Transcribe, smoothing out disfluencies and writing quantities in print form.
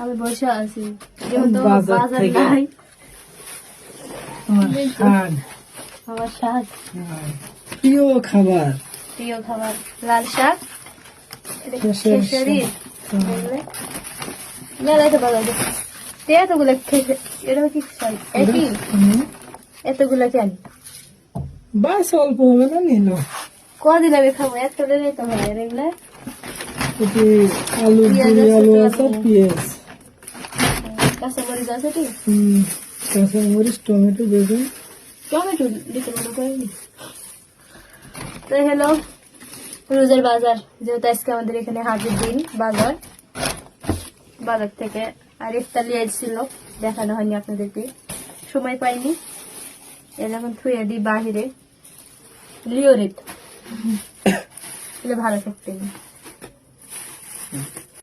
আমি বসে আছি যেহেতু বাজার নাই। আমার শাক প্রিয় খাবার লাল শাক, খেসারি, এতগুলো এটা কি একই এতগুলো কেন বাস অল্প হবে না নিল কদিন আমি খাবো এতটা তো হয় এগুলো আলু আলু আছে পেঁয়াজ কাঁচামরিচ আছে কি কাঁচামরিচ টমেটো বেগুন টমেটো দিতে মনে করিনি। তো হলো রোজের বাজার, যেহেতু আজকে আমাদের এখানে হাটের দিন, বাজার থেকে আর ইফতার নিয়ে এসেছিল, দেখানো হয়নি আপনাদেরকে, সময় পাইনি। এর এখন থুয়ে দিই বাহিরে লিওরেট ভালো থাকতেন।